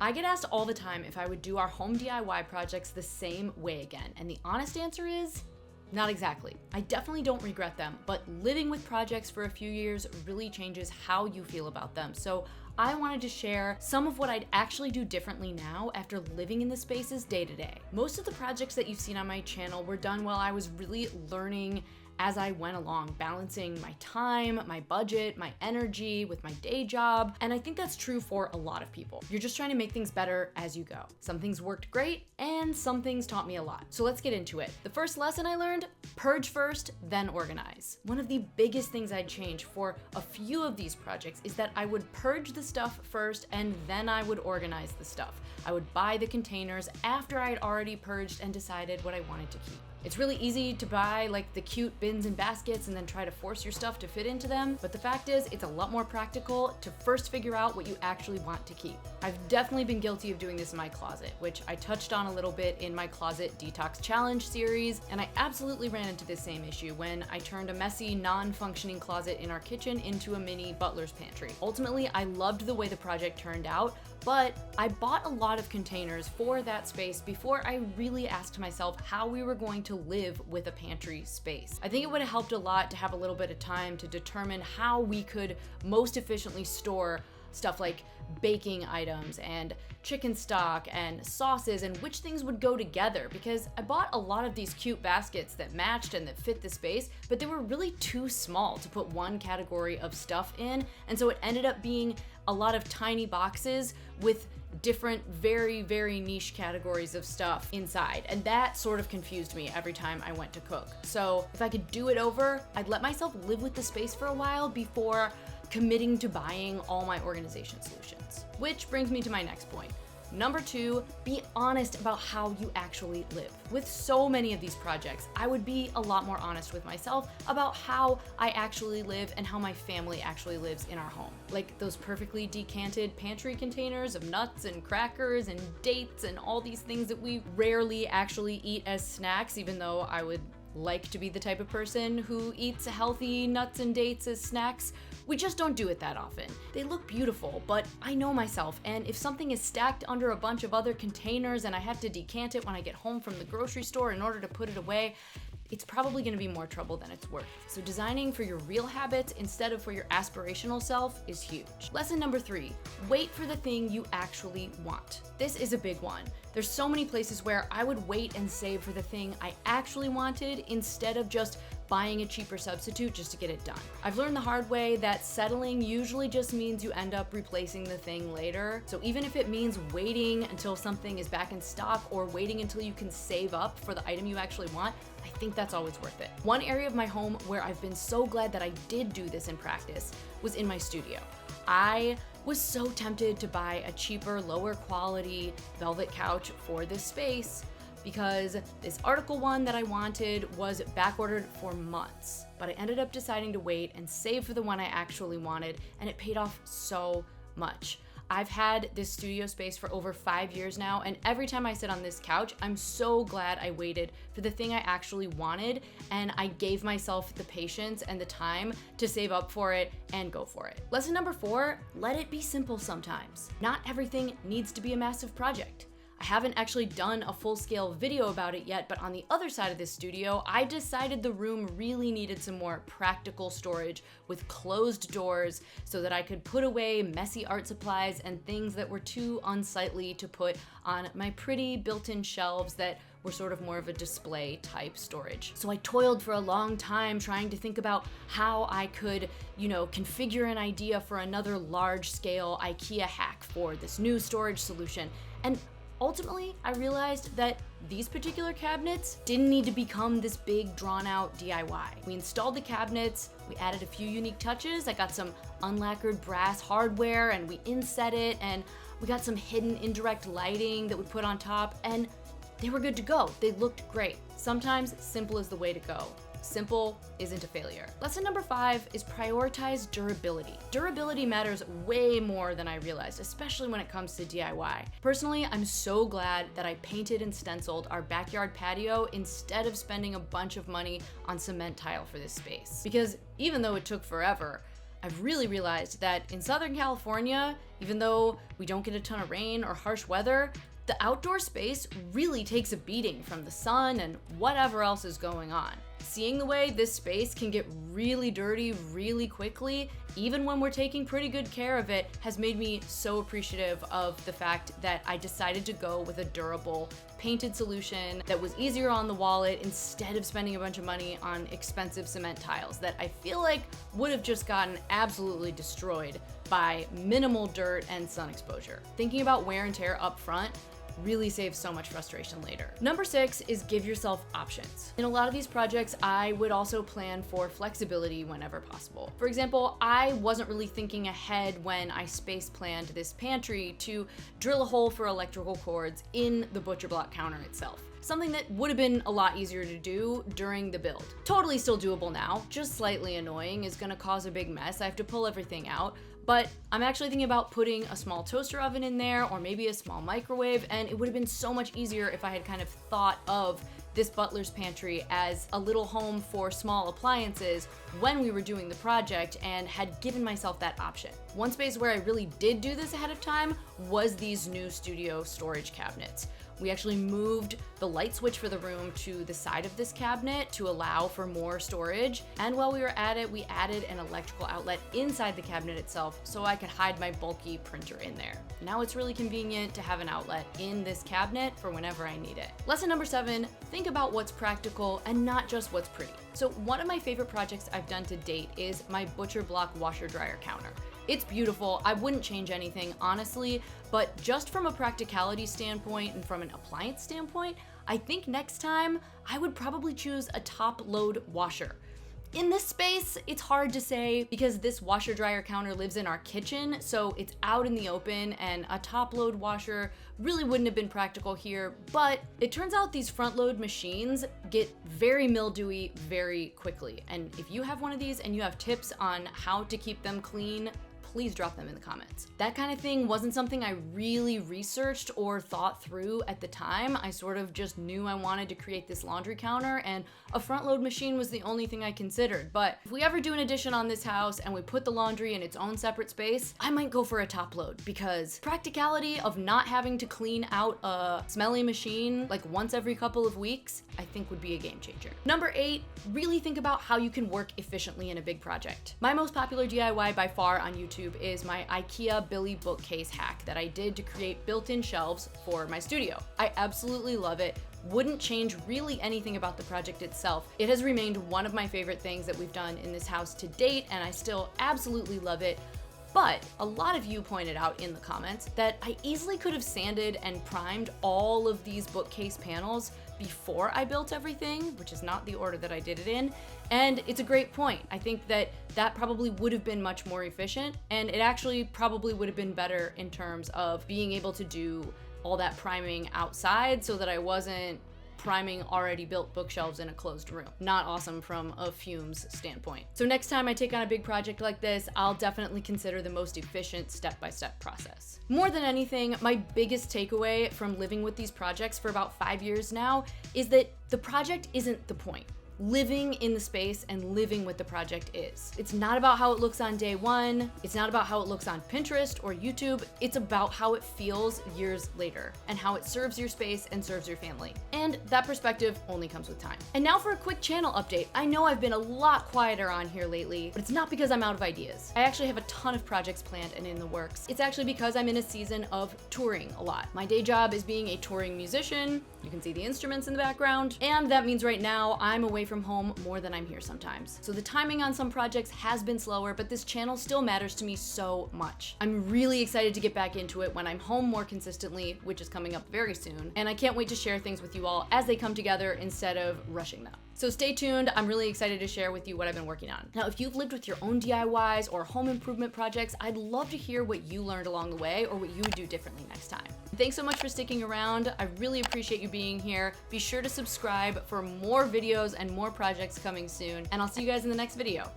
I get asked all the time if I would do our home DIY projects the same way again, and the honest answer is not exactly. I definitely don't regret them, but living with projects for a few years really changes how you feel about them. So I wanted to share some of what I'd actually do differently now after living in the spaces day to day. Most of the projects that you've seen on my channel were done while I was really learning as I went along, balancing my time, my budget, my energy with my day job. And I think that's true for a lot of people. You're just trying to make things better as you go. Some things worked great and some things taught me a lot. So let's get into it. The first lesson I learned, purge first, then organize. One of the biggest things I'd change for a few of these projects is that I would purge the stuff first and then I would organize the stuff. I would buy the containers after I had already purged and decided what I wanted to keep. It's really easy to buy like the cute bins and baskets and then try to force your stuff to fit into them, but the fact is it's a lot more practical to first figure out what you actually want to keep. I've definitely been guilty of doing this in my closet, which I touched on a little bit in my Closet Detox Challenge series, and I absolutely ran into this same issue when I turned a messy, non-functioning closet in our kitchen into a mini butler's pantry. Ultimately, I loved the way the project turned out, but I bought a lot of containers for that space before I really asked myself how we were going to live with a pantry space. I think it would have helped a lot to have a little bit of time to determine how we could most efficiently store stuff like baking items and chicken stock and sauces and which things would go together, because I bought a lot of these cute baskets that matched and that fit the space, but they were really too small to put one category of stuff in, and so it ended up being a lot of tiny boxes with different very, very niche categories of stuff inside, and that sort of confused me every time I went to cook. So if I could do it over, I'd let myself live with the space for a while before committing to buying all my organization solutions. Which brings me to my next point. Number 2, be honest about how you actually live. With so many of these projects, I would be a lot more honest with myself about how I actually live and how my family actually lives in our home. Like those perfectly decanted pantry containers of nuts and crackers and dates and all these things that we rarely actually eat as snacks, even though I would like to be the type of person who eats healthy nuts and dates as snacks. We just don't do it that often. They look beautiful, but I know myself, and if something is stacked under a bunch of other containers and I have to decant it when I get home from the grocery store in order to put it away, it's probably going to be more trouble than it's worth. So designing for your real habits instead of for your aspirational self is huge. Lesson number 3, wait for the thing you actually want. This is a big one. There's so many places where I would wait and save for the thing I actually wanted instead of just buying a cheaper substitute just to get it done. I've learned the hard way that settling usually just means you end up replacing the thing later. So even if it means waiting until something is back in stock or waiting until you can save up for the item you actually want, I think that's always worth it. One area of my home where I've been so glad that I did do this in practice was in my studio. I was so tempted to buy a cheaper, lower quality velvet couch for this space because this article one that I wanted was back ordered for months, but I ended up deciding to wait and save for the one I actually wanted, and it paid off so much. I've had this studio space for over 5 years now, and every time I sit on this couch, I'm so glad I waited for the thing I actually wanted, and I gave myself the patience and the time to save up for it and go for it. Lesson number 4, let it be simple sometimes. Not everything needs to be a massive project. I haven't actually done a full-scale video about it yet, but on the other side of this studio, I decided the room really needed some more practical storage with closed doors so that I could put away messy art supplies and things that were too unsightly to put on my pretty built-in shelves that were sort of more of a display type storage. So I toiled for a long time trying to think about how I could, configure an idea for another large-scale IKEA hack for this new storage solution. And ultimately, I realized that these particular cabinets didn't need to become this big, drawn-out DIY. We installed the cabinets, we added a few unique touches. I got some unlacquered brass hardware and we inset it, and we got some hidden indirect lighting that we put on top, and they were good to go. They looked great. Sometimes simple is the way to go. Simple isn't a failure. Lesson number 5 is prioritize durability. Durability matters way more than I realized, especially when it comes to DIY. Personally, I'm so glad that I painted and stenciled our backyard patio instead of spending a bunch of money on cement tile for this space. Because even though it took forever, I've really realized that in Southern California, even though we don't get a ton of rain or harsh weather, the outdoor space really takes a beating from the sun and whatever else is going on. Seeing the way this space can get really dirty really quickly, even when we're taking pretty good care of it, has made me so appreciative of the fact that I decided to go with a durable painted solution that was easier on the wallet instead of spending a bunch of money on expensive cement tiles that I feel like would have just gotten absolutely destroyed by minimal dirt and sun exposure. Thinking about wear and tear up front really saves so much frustration later. Number 6 is give yourself options. In a lot of these projects, I would also plan for flexibility whenever possible. For example, I wasn't really thinking ahead when I space planned this pantry to drill a hole for electrical cords in the butcher block counter itself. Something that would have been a lot easier to do during the build. Totally still doable now, just slightly annoying, is gonna cause a big mess. I have to pull everything out. But I'm actually thinking about putting a small toaster oven in there or maybe a small microwave, and it would have been so much easier if I had kind of thought of this butler's pantry as a little home for small appliances when we were doing the project and had given myself that option. One space where I really did do this ahead of time was these new studio storage cabinets. We actually moved the light switch for the room to the side of this cabinet to allow for more storage. And while we were at it, we added an electrical outlet inside the cabinet itself so I could hide my bulky printer in there. Now it's really convenient to have an outlet in this cabinet for whenever I need it. Lesson number 7, think about what's practical and not just what's pretty. So one of my favorite projects I've done to date is my butcher block washer dryer counter. It's beautiful. I wouldn't change anything, honestly, but just from a practicality standpoint and from an appliance standpoint, I think next time I would probably choose a top load washer. In this space, it's hard to say because this washer dryer counter lives in our kitchen, so it's out in the open, and a top load washer really wouldn't have been practical here, but it turns out these front load machines get very mildewy very quickly. And if you have one of these and you have tips on how to keep them clean, please drop them in the comments. That kind of thing wasn't something I really researched or thought through at the time. I sort of just knew I wanted to create this laundry counter, and a front load machine was the only thing I considered. But if we ever do an addition on this house and we put the laundry in its own separate space, I might go for a top load, because practicality of not having to clean out a smelly machine like once every couple of weeks, I think would be a game changer. Number 8, really think about how you can work efficiently in a big project. My most popular DIY by far on YouTube is my IKEA Billy bookcase hack that I did to create built-in shelves for my studio. I absolutely love it. Wouldn't change really anything about the project itself. It has remained one of my favorite things that we've done in this house to date, and I still absolutely love it. But a lot of you pointed out in the comments that I easily could have sanded and primed all of these bookcase panels before I built everything, which is not the order that I did it in. And it's a great point. I think that that probably would have been much more efficient, and it actually probably would have been better in terms of being able to do all that priming outside so that I wasn't priming already built bookshelves in a closed room. Not awesome from a fumes standpoint. So next time I take on a big project like this, I'll definitely consider the most efficient step-by-step process. More than anything, my biggest takeaway from living with these projects for about 5 years now is that the project isn't the point. Living in the space and living with the project is. It's not about how it looks on day one. It's not about how it looks on Pinterest or YouTube. It's about how it feels years later and how it serves your space and serves your family. And that perspective only comes with time. And now for a quick channel update. I know I've been a lot quieter on here lately, but it's not because I'm out of ideas. I actually have a ton of projects planned and in the works. It's actually because I'm in a season of touring a lot. My day job is being a touring musician. You can see the instruments in the background. And that means right now I'm away from home more than I'm here sometimes. So the timing on some projects has been slower, but this channel still matters to me so much. I'm really excited to get back into it when I'm home more consistently, which is coming up very soon. And I can't wait to share things with you all as they come together instead of rushing them. So stay tuned. I'm really excited to share with you what I've been working on. Now, if you've lived with your own DIYs or home improvement projects, I'd love to hear what you learned along the way or what you would do differently next time. Thanks so much for sticking around. I really appreciate you being here. Be sure to subscribe for more videos and more projects coming soon, and I'll see you guys in the next video.